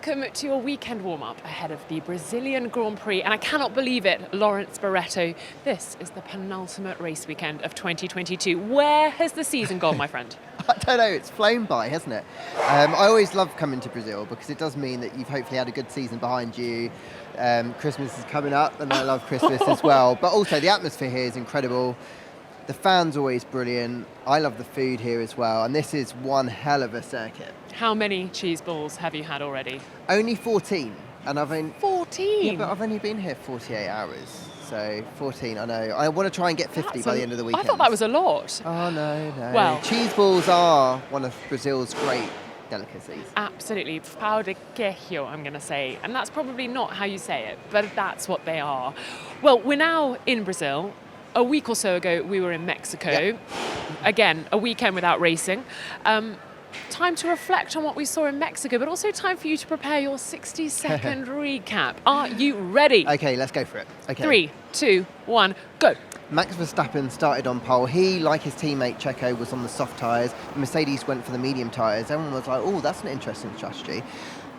welcome to a weekend warm-up ahead of the Brazilian Grand Prix, and I cannot believe it, Lawrence Barretto, this is the penultimate race weekend of 2022. Where has the season gone, my friend? I don't know, it's flown by, hasn't it? I always love coming to Brazil because it does mean that you've hopefully had a good season behind you. Christmas is coming up and I love Christmas as well, but also the atmosphere here is incredible. The fans always brilliant. I love the food here as well, and this is one hell of a circuit. How many cheese balls have you had already? Only 14, and I've only 14. Yeah, but I've only been here 48 hours, so 14. I know. I want to try and get 50 by the end of the weekend. I thought that was a lot. Oh no. Well, cheese balls are one of Brazil's great delicacies. Absolutely, pão de queijo, I'm going to say, and that's probably not how you say it, but that's what they are. Well, we're now in Brazil. A week or so ago, we were in Mexico. Yep. Again, a weekend without racing. Time to reflect on what we saw in Mexico, but also time for you to prepare your 60-second recap. Are you ready? Okay, let's go for it. Okay. 3, 2, 1, go. Max Verstappen started on pole. He, like his teammate Checo, was on the soft tyres. Mercedes went for the medium tyres. Everyone was like, oh, that's an interesting strategy.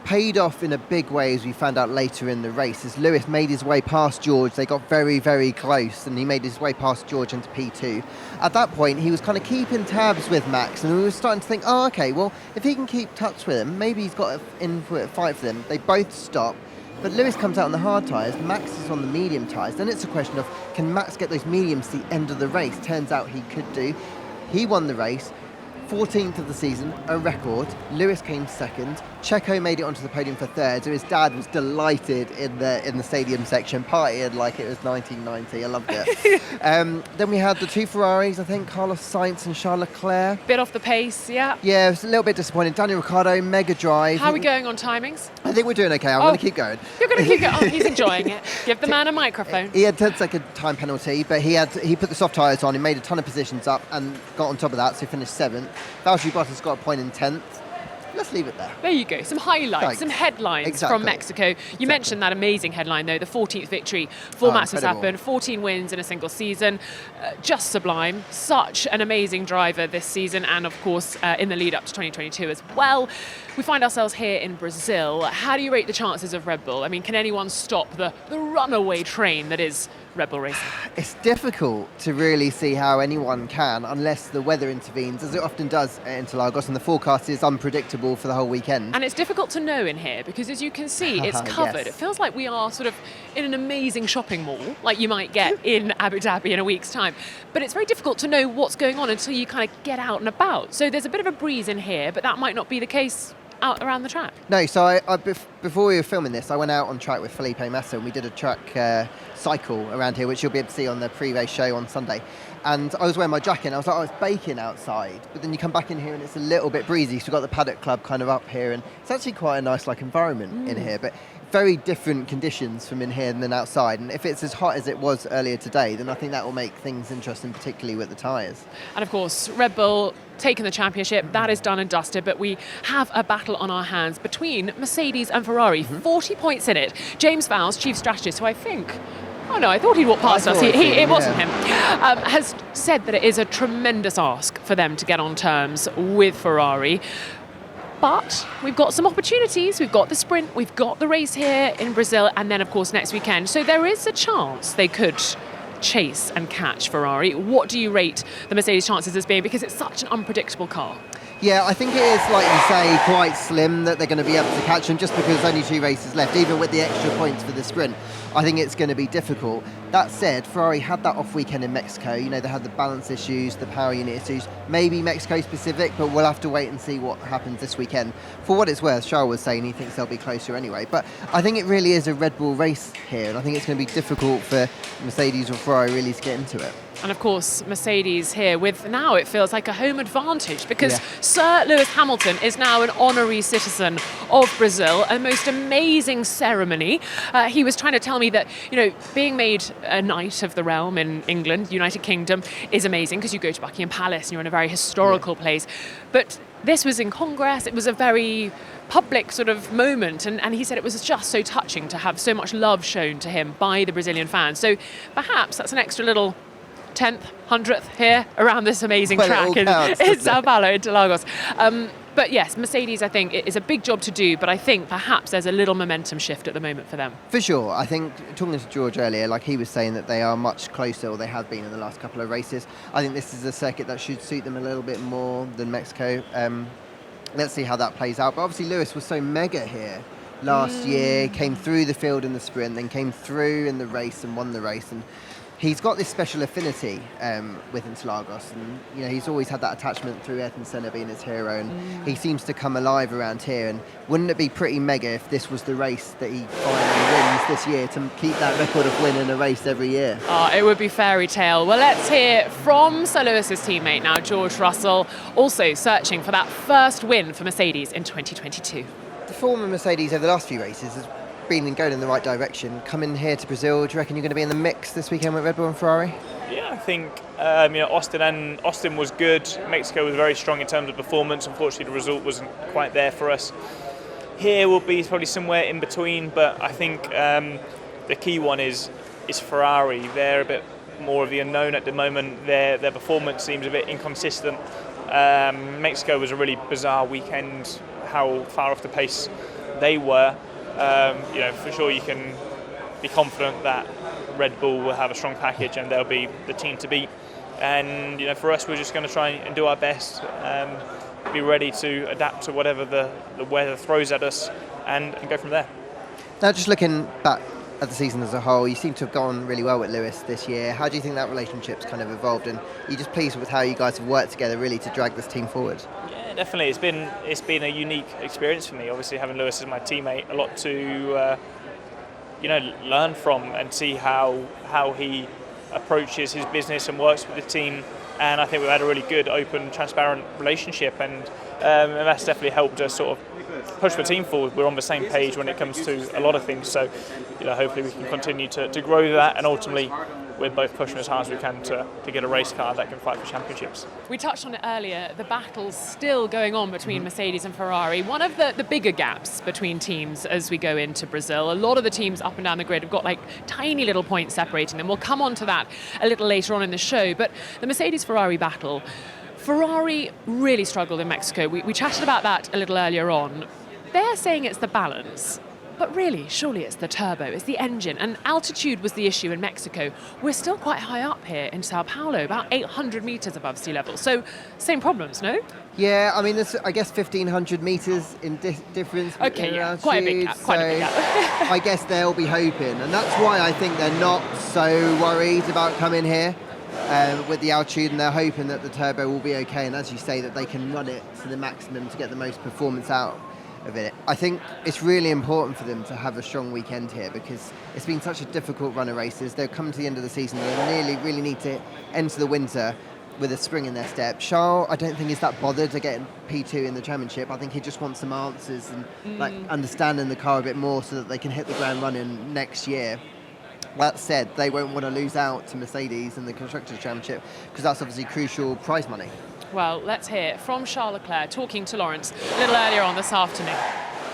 Paid off in a big way, as we found out later in the race, as Lewis made his way past George. They got very, very close, and he made his way past George into P2. At that point, he was kind of keeping tabs with Max, and we were starting to think, oh, okay, well, if he can keep touch with him, maybe he's got in for a fight for them. They both stop, but Lewis comes out on the hard tyres, Max is on the medium tyres. Then it's a question of, can Max get those mediums to the end of the race? Turns out he could do. He won the race. 14th of the season, a record. Lewis came second. Checo made it onto the podium for third, so his dad was delighted in the stadium section, partying like it was 1990. I loved it. Then we had the two Ferraris, I think, Carlos Sainz and Charles Leclerc. Bit off the pace, yeah. Yeah, it was a little bit disappointing. Daniel Ricciardo, mega drive. How are we going on timings? I think we're doing okay. I'm going to keep going. You're going to keep going. Oh, he's enjoying it. Give the man a microphone. He had 10-second time penalty, but he put the soft tyres on. He made a ton of positions up and got on top of that, so he finished 7th. Valtteri Bottas got a point in 10th. Let's leave it there. There you go. Some highlights, some headlines from Mexico. You mentioned that amazing headline, though, the 14th victory for Max Verstappen, 14 wins in a single season. Just sublime. Such an amazing driver this season, and of course, in the lead up to 2022 as well. We find ourselves here in Brazil. How do you rate the chances of Red Bull? I mean, can anyone stop the runaway train that is Red Bull racing? It's difficult to really see how anyone can unless the weather intervenes, as it often does at Interlagos, and the forecast is unpredictable for the whole weekend. And it's difficult to know in here because, as you can see, it's covered. Yes. It feels like we are sort of in an amazing shopping mall, like you might get in Abu Dhabi in a week's time. But it's very difficult to know what's going on until you kind of get out and about. So there's a bit of a breeze in here, but that might not be the case out around the track. No, so I before we were filming this, I went out on track with Felipe Massa and we did a track cycle around here, which you'll be able to see on the pre-race show on Sunday. And I was wearing my jacket and I was like, oh, it's baking outside. But then you come back in here and it's a little bit breezy. So we've got the Paddock Club kind of up here, and it's actually quite a nice environment in here. But very different conditions from in here than outside. And if it's as hot as it was earlier today, then I think that will make things interesting, particularly with the tyres. And of course, Red Bull taking the championship, that is done and dusted, but we have a battle on our hands between Mercedes and Ferrari. 40 points in it. James Vowles, chief strategist, who I thought he'd walk past us. It wasn't him. Has said that it is a tremendous ask for them to get on terms with Ferrari. But we've got some opportunities. We've got the sprint, we've got the race here in Brazil, and then, of course, next weekend. So there is a chance they could chase and catch Ferrari. What do you rate the Mercedes chances as being? Because it's such an unpredictable car. Yeah, I think it is, like you say, quite slim that they're going to be able to catch them just because there's only 2 races left, even with the extra points for the sprint. I think it's going to be difficult. That said, Ferrari had that off weekend in Mexico. You know, they had the balance issues, the power unit issues, maybe Mexico specific, but we'll have to wait and see what happens this weekend. For what it's worth, Charles was saying he thinks they'll be closer anyway. But I think it really is a Red Bull race here, and I think it's going to be difficult for Mercedes or Ferrari really to get into it. And of course, Mercedes here with now it feels like a home advantage because Sir Lewis Hamilton is now an honorary citizen of Brazil, a most amazing ceremony. He was trying to tell me that, being made a Knight of the Realm in England, United Kingdom, is amazing because you go to Buckingham Palace and you're in a very historical place. But this was in Congress. It was a very public sort of moment, and he said it was just so touching to have so much love shown to him by the Brazilian fans. So perhaps that's an extra little 10th, 100th here around this amazing track in Sao Paulo, Interlagos. But yes, Mercedes, I think, is a big job to do, but I think perhaps there's a little momentum shift at the moment for them. For sure. I think, talking to George earlier, like he was saying that they are much closer, or they have been in the last couple of races. I think this is a circuit that should suit them a little bit more than Mexico. Let's see how that plays out. But obviously Lewis was so mega here last year, came through the field in the sprint, then came through in the race and won the race. And he's got this special affinity with Interlagos, and he's always had that attachment through Ayrton Senna being his hero, and he seems to come alive around here. And wouldn't it be pretty mega if this was the race that he finally wins this year, to keep that record of winning a race every year? Oh, it would be fairy tale. Well, let's hear from Sir Lewis's teammate now, George Russell, also searching for that first win for Mercedes in 2022. The form of Mercedes over the last few races has been going in the right direction. Coming here to Brazil, do you reckon you're going to be in the mix this weekend with Red Bull and Ferrari? Yeah, I think Austin was good. Mexico was very strong in terms of performance. Unfortunately, the result wasn't quite there for us. Here will be probably somewhere in between, but I think the key one is Ferrari. They're a bit more of the unknown at the moment. Their performance seems a bit inconsistent. Mexico was a really bizarre weekend, how far off the pace they were. For sure you can be confident that Red Bull will have a strong package and they'll be the team to beat. And for us, we're just going to try and do our best, be ready to adapt to whatever the weather throws at us, and go from there. Now, just looking back at the season as a whole, you seem to have gone really well with Lewis this year. How do you think that relationship's kind of evolved, and are you just pleased with how you guys have worked together really to drag this team forward? Yeah, definitely. It's been a unique experience for me. Obviously, having Lewis as my teammate, a lot to learn from and see how he approaches his business and works with the team. And I think we've had a really good, open, transparent relationship, and that's definitely helped us sort of push the team forward. We're on the same page when it comes to a lot of things. So, hopefully we can continue to grow that, and ultimately we're both pushing as hard as we can to get a race car that can fight for championships. We touched on it earlier, the battle's still going on between Mercedes and Ferrari. One of the bigger gaps between teams as we go into Brazil, a lot of the teams up and down the grid have got like tiny little points separating them. We'll come on to that a little later on in the show, but the Mercedes-Ferrari battle, Ferrari really struggled in Mexico. We chatted about that a little earlier on. They're saying it's the balance. But really, surely it's the turbo, it's the engine, and altitude was the issue in Mexico. We're still quite high up here in Sao Paulo, about 800 metres above sea level. So, same problems, no? Yeah, I mean, there's, I guess, 1,500 metres in difference. Okay, yeah, quite a big gap, quite a big gap. I guess they'll be hoping, and that's why I think they're not so worried about coming here with the altitude, and they're hoping that the turbo will be okay, and as you say, that they can run it to the maximum to get the most performance out of it. I think it's really important for them to have a strong weekend here, because it's been such a difficult run of races. They're coming to the end of the season, they really need to enter the winter with a spring in their step. Charles, I don't think is that bothered to get P2 in the championship. I think he just wants some answers and understanding the car a bit more so that they can hit the ground running next year. That said, they won't want to lose out to Mercedes in the Constructors' Championship, because that's obviously crucial prize money. Well, let's hear from Charles Leclerc talking to Lawrence a little earlier on this afternoon.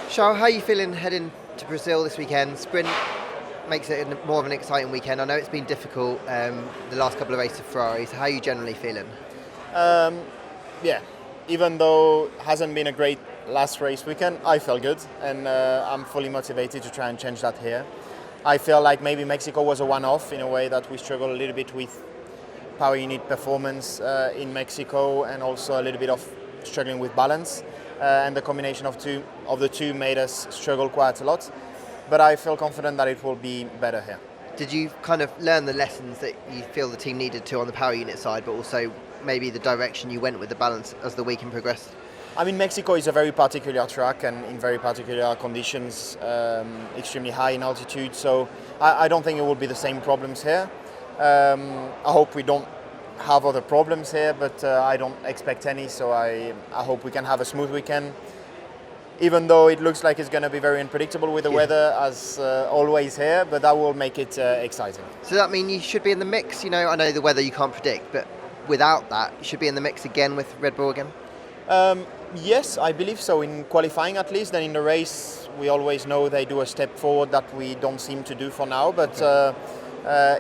Charles, how are you feeling heading to Brazil this weekend? Sprint makes it more of an exciting weekend. I know it's been difficult the last couple of races of Ferrari, so how are you generally feeling? Yeah, even though it hasn't been a great last race weekend, I felt good, and I'm fully motivated to try and change that here. I feel like maybe Mexico was a one-off in a way that we struggled a little bit with power unit performance in Mexico, and also a little bit of struggling with balance, and the combination of the two made us struggle quite a lot, but I feel confident that it will be better here. Did you kind of learn the lessons that you feel the team needed to on the power unit side, but also maybe the direction you went with the balance as the weekend progressed? I mean, Mexico is a very particular track and in very particular conditions, extremely high in altitude, so I don't think it will be the same problems here. I hope we don't have other problems here, but I don't expect any, so I hope we can have a smooth weekend, even though it looks like it's going to be very unpredictable with the weather, as always here, but that will make it exciting. So that means you should be in the mix, I know the weather you can't predict, but without that, you should be in the mix again with Red Bull again? Yes, I believe so, in qualifying at least, and in the race we always know they do a step forward that we don't seem to do for now, but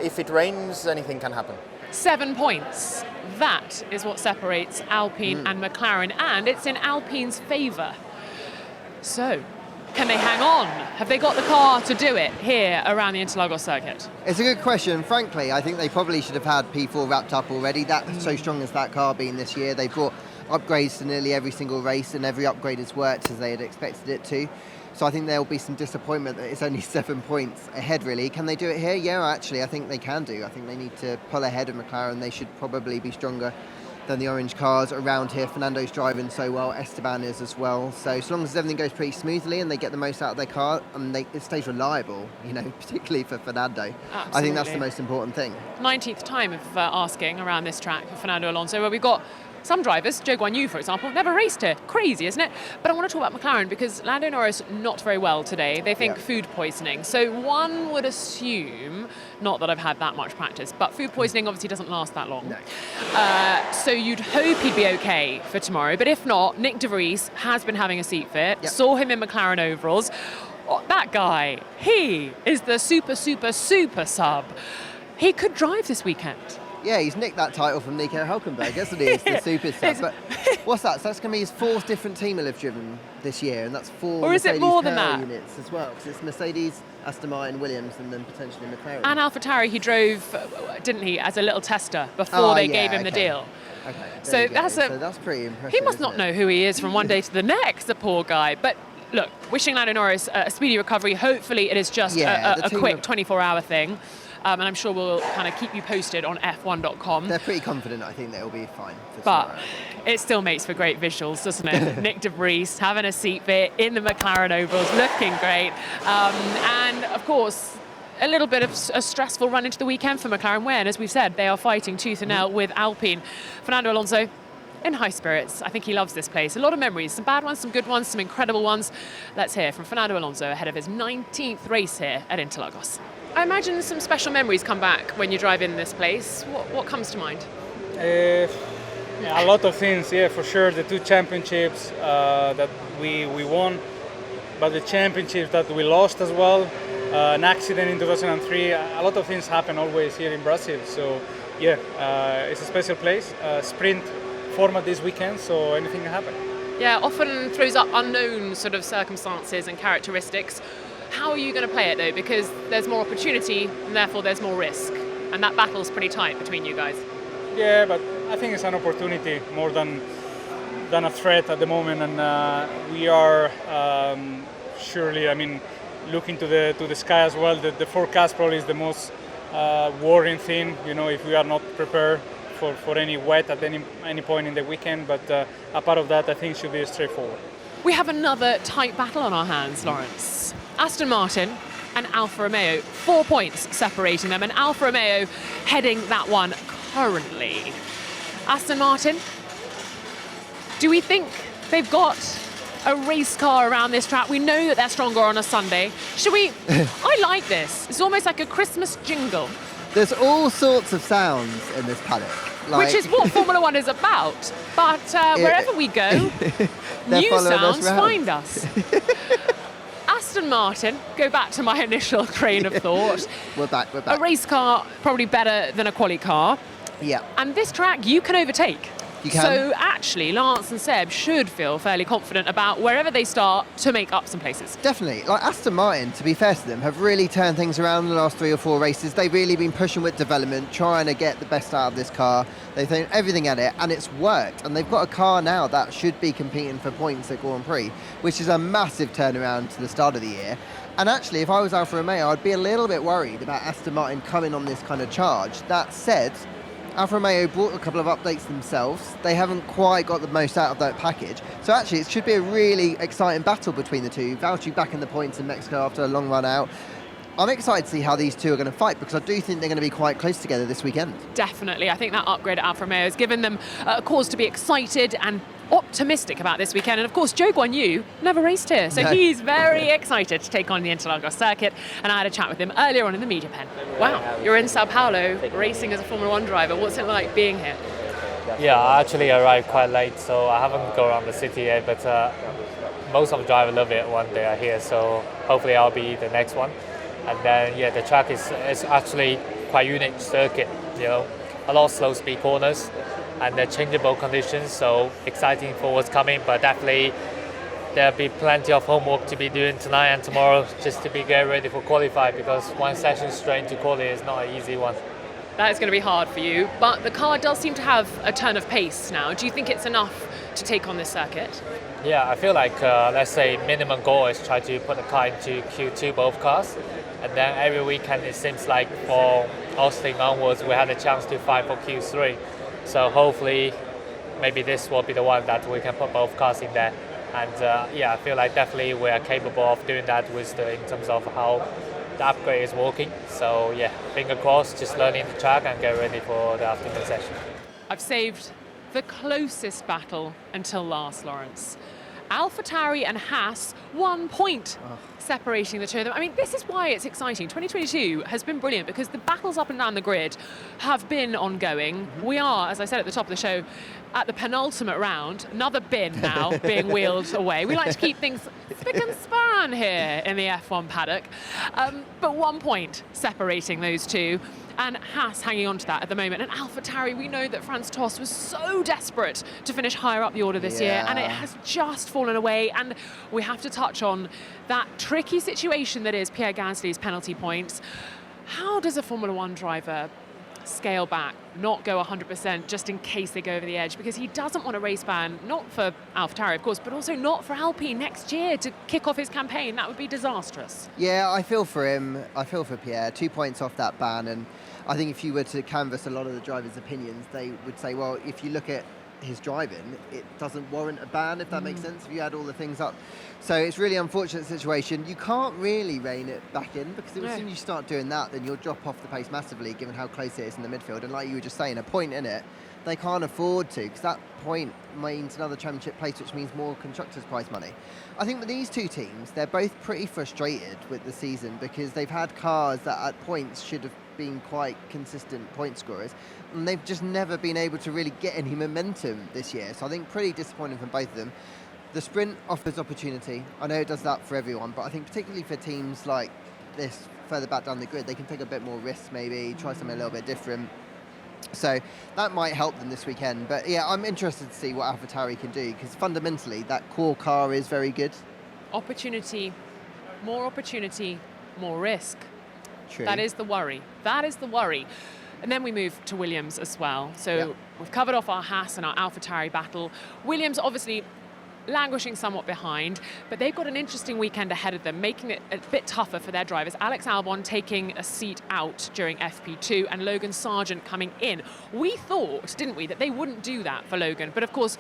if it rains, anything can happen. 7 points. That is what separates Alpine and McLaren, and it's in Alpine's favour. So, can they hang on? Have they got the car to do it here around the Interlagos circuit? It's a good question. Frankly, I think they probably should have had P4 wrapped up already. That's so strong as that car been this year. They brought upgrades to nearly every single race, and every upgrade has worked as they had expected it to. So I think there'll be some disappointment that it's only 7 points ahead, really. Can they do it here? Yeah, actually, I think they can do. I think they need to pull ahead of McLaren. They should probably be stronger than the orange cars around here. Fernando's driving so well, Esteban is as well. So as long as everything goes pretty smoothly and they get the most out of their car and it stays reliable, particularly for Fernando, Absolutely. I think that's the most important thing. 19th time of asking around this track for Fernando Alonso, where we've got some drivers, Zhou Guanyu, for example, never raced here. Crazy, isn't it? But I want to talk about McLaren because Lando Norris not very well today. They think food poisoning. So one would assume, not that I've had that much practice, but food poisoning obviously doesn't last that long. No. So you'd hope he'd be okay for tomorrow. But if not, Nick de Vries has been having a seat fit. Saw him in McLaren overalls. Oh, that guy, he is the super sub. He could drive this weekend. Yeah, he's nicked that title from Nico Hülkenberg, hasn't he? It's the super sub. But what's that? So that's going to be his 4th different team he'll have driven this year, and that's 4 or is Mercedes it more than power that? Units as well, because it's Mercedes, Aston Martin, Williams, and then potentially McLaren. And AlphaTauri he drove, didn't he, as a little tester before they gave him the deal. Okay, so that's pretty impressive. He must not know who he is from one day to the next, the poor guy. But look, wishing Lando Norris a speedy recovery. Hopefully it is just a quick 24-hour thing. And I'm sure we'll kind of keep you posted on F1.com. They're pretty confident, I think they'll be fine. But it still makes for great visuals, doesn't it? Nick de Vries having a seat fit in the McLaren ovals, looking great. And of course, a little bit of a stressful run into the weekend for McLaren, when, as we've said, they are fighting tooth and nail with Alpine. Fernando Alonso in high spirits. I think he loves this place. A lot of memories, some bad ones, some good ones, some incredible ones. Let's hear from Fernando Alonso ahead of his 19th race here at Interlagos. I imagine some special memories come back when you drive in this place. What comes to mind? A lot of things, for sure. The 2 championships that we won, but the championships that we lost as well. An accident in 2003. A lot of things happen always here in Brazil. So, it's a special place. Sprint format this weekend, so anything can happen. Yeah, often throws up unknown sort of circumstances and characteristics. How are you going to play it though? Because there's more opportunity and therefore there's more risk. And that battle's pretty tight between you guys. Yeah, but I think it's an opportunity more than a threat at the moment. And we are surely, looking to the sky as well. The forecast probably is the most worrying thing, if we are not prepared for any wet at any point in the weekend. But apart of that, I think it should be straightforward. We have another tight battle on our hands, Lawrence. Aston Martin and Alfa Romeo, 4 points separating them, and Alfa Romeo heading that one currently. Aston Martin, do we think they've got a race car around this track? We know that they're stronger on a Sunday. Should we? I like this. It's almost like a Christmas jingle. There's all sorts of sounds in this paddock. Which is what Formula One is about. But wherever we go, new sounds find us. Aston Martin, go back to my initial train of thought. We're back. A race car, probably better than a quali car. Yeah. And this track, you can overtake. You can. So actually, Lance and Seb should feel fairly confident about wherever they start to make up some places. Definitely. Aston Martin, to be fair to them, have really turned things around in the last 3 or 4 races. They've really been pushing with development, trying to get the best out of this car. They've thrown everything at it, and it's worked. And they've got a car now that should be competing for points at Grand Prix, which is a massive turnaround to the start of the year. And actually, if I was Alfa Romeo, I'd be a little bit worried about Aston Martin coming on this kind of charge. That said, Alfa Romeo brought a couple of updates themselves. They haven't quite got the most out of that package. So actually, it should be a really exciting battle between the two. Valtteri back in the points in Mexico after a long run out. I'm excited to see how these two are going to fight, because I do think they're going to be quite close together this weekend. Definitely. I think that upgrade at Alfa Romeo has given them a cause to be excited and optimistic about this weekend. And of course, Zhou Guanyu never raced here, so he's very excited to take on the Interlagos circuit. And I had a chat with him earlier on in the media pen. Wow, you're in Sao Paulo racing as a Formula One driver. What's it like being here? Yeah, I actually arrived quite late, so I haven't gone around the city yet, but most of the drivers love it when they are here, so hopefully I'll be the next one. And then, the track is actually quite unique circuit, a lot of slow speed corners and the changeable conditions, so exciting for what's coming, but definitely there'll be plenty of homework to be doing tonight and tomorrow just to be get ready for qualify, because one session straight into quality is not an easy one. That is going to be hard for you, but the car does seem to have a turn of pace now. Do you think it's enough to take on this circuit? Yeah, I feel like, let's say, minimum goal is try to put the car into Q2, both cars. And then every weekend, it seems like for Austin onwards, we had a chance to fight for Q3. So hopefully, maybe this will be the one that we can put both cars in there. And I feel like definitely we are capable of doing that in terms of how the upgrade is working. So yeah, finger crossed, just learning the track and get ready for the afternoon session. I've saved the closest battle until last, Lawrence. AlphaTauri and Haas, 1 point separating the two of them. I mean, this is why it's exciting. 2022 has been brilliant because the battles up and down the grid have been ongoing. We are, as I said at the top of the show, at the penultimate round, another bin now being wheeled away. We like to keep things spick and span here in the F1 paddock. But 1 point separating those two. And Haas hanging on to that at the moment. And AlphaTauri, we know that Franz Tost was so desperate to finish higher up the order this year, and it has just fallen away. And we have to touch on that tricky situation that is Pierre Gasly's penalty points. How does a Formula One driver scale back, not go 100% just in case they go over the edge? Because he doesn't want a race ban, not for AlphaTauri, of course, but also not for Alpine next year to kick off his campaign. That would be disastrous. Yeah, I feel for him. I feel for Pierre. 2 points off that ban, and I think if you were to canvass a lot of the drivers' opinions, they would say, well, if you look at his driving, it doesn't warrant a ban, if that makes sense, if you add all the things up. So it's really unfortunate situation. You can't really rein it back in, because as soon as you start doing that, then you'll drop off the pace massively, given how close it is in the midfield. And like you were just saying, a point in it, they can't afford to, because that point means another championship place, which means more constructors' prize money. I think with these two teams, they're both pretty frustrated with the season, because they've had cars that at points should have been quite consistent point scorers, and they've just never been able to really get any momentum this year. So I think pretty disappointing for both of them. The sprint offers opportunity. I know it does that for everyone, but I think particularly for teams like this further back down the grid, they can take a bit more risks, maybe try something a little bit different. So that might help them this weekend. But yeah, I'm interested to see what AlphaTauri can do, because fundamentally that core car is very good. Opportunity, more risk. True. That is the worry. And then we move to Williams as well. So we've covered off our Haas and our AlphaTauri battle. Williams obviously languishing somewhat behind, but they've got an interesting weekend ahead of them, making it a bit tougher for their drivers. Alex Albon taking a seat out during FP2 and Logan Sargent coming in. We thought, didn't we, that they wouldn't do that for Logan, but of course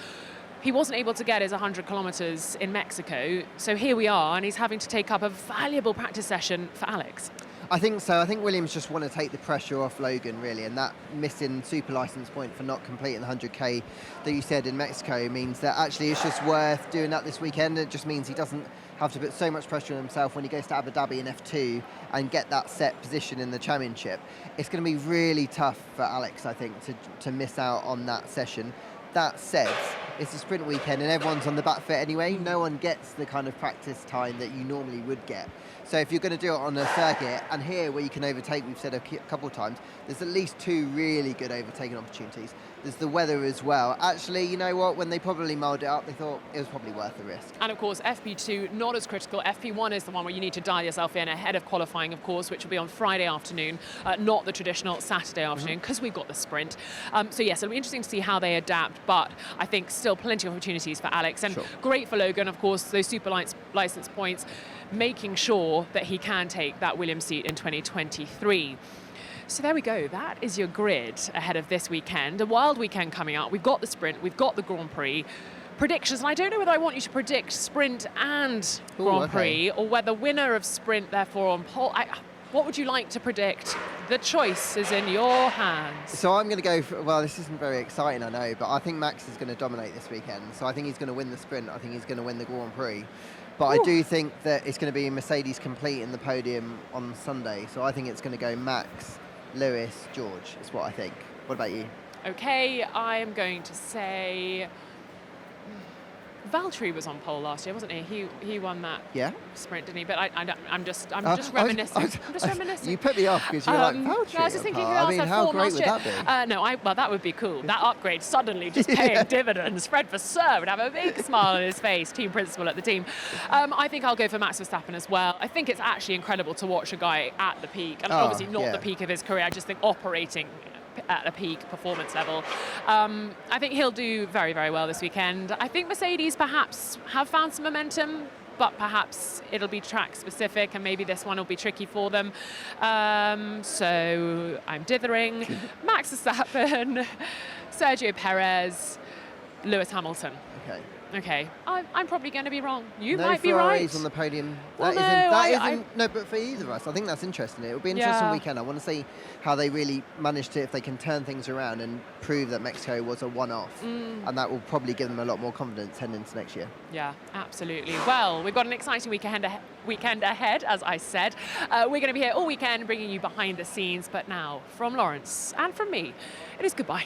he wasn't able to get his 100 kilometres in Mexico, so here we are, and he's having to take up a valuable practice session for Alex. I think so. I think Williams just want to take the pressure off Logan, really, and that missing super license point for not completing the 100k that you said in Mexico means that actually it's just worth doing that this weekend. It just means he doesn't have to put so much pressure on himself when he goes to Abu Dhabi in F2 and get that set position in the championship. It's going to be really tough for Alex, I think, to miss out on that session. That said, it's a sprint weekend and everyone's on the back foot anyway. No one gets the kind of practice time that you normally would get. So if you're going to do it on a circuit, and here where you can overtake, we've said a couple of times, there's at least two really good overtaking opportunities. There's the weather as well. Actually, you know what? When they probably mulled it up, they thought it was probably worth the risk. And of course, FP2, not as critical. FP1 is the one where you need to dial yourself in ahead of qualifying, of course, which will be on Friday afternoon, not the traditional Saturday afternoon, because we've got the sprint. So yes, it'll be interesting to see how they adapt, but I think still plenty of opportunities for Alex. And great for Logan, of course, those super license points, making sure that he can take that Williams seat in 2023. So there we go. That is your grid ahead of this weekend. A wild weekend coming up. We've got the sprint. We've got the Grand Prix. Predictions. And I don't know whether I want you to predict sprint and Grand Prix, or whether winner of sprint, therefore, on pole. What would you like to predict? The choice is in your hands. So I'm going to go for, well, this isn't very exciting, I know, but I think Max is going to dominate this weekend. So I think he's going to win the sprint. I think he's going to win the Grand Prix. But I do think that it's going to be Mercedes complete in the podium on Sunday. So I think it's going to go Max, Lewis, George, is what I think. What about you? Okay, I am going to say Valtteri was on pole last year, wasn't he? He won that Yeah. sprint, didn't he? But I'm just reminiscing. I'm just reminiscing. You put me off because you're like, No, Valtteri I was just thinking who apart. else I mean, had how form great last would year. that be? Well, that would be cool. That upgrade suddenly just paying dividends. Fred Vasseur would have a big smile on his face, team principal at the team. I think I'll go for Max Verstappen as well. I think it's actually incredible to watch a guy at the peak, and obviously not the peak of his career. I just think operating at a peak performance level. I think he'll do very, very well this weekend. I think Mercedes perhaps have found some momentum, but perhaps it'll be track specific and maybe this one will be tricky for them. So I'm dithering. Max Verstappen, Sergio Perez, Lewis Hamilton. Okay, I'm probably going to be wrong. You might be right. No Ferraris on the podium. Well, No, but for either of us, I think that's interesting. It'll be an interesting weekend. I want to see how they really manage to, if they can turn things around and prove that Mexico was a one-off. And that will probably give them a lot more confidence heading into next year. Yeah, absolutely. Well, we've got an exciting weekend ahead, as I said. We're going to be here all weekend bringing you behind the scenes. But now, from Lawrence and from me, it is goodbye.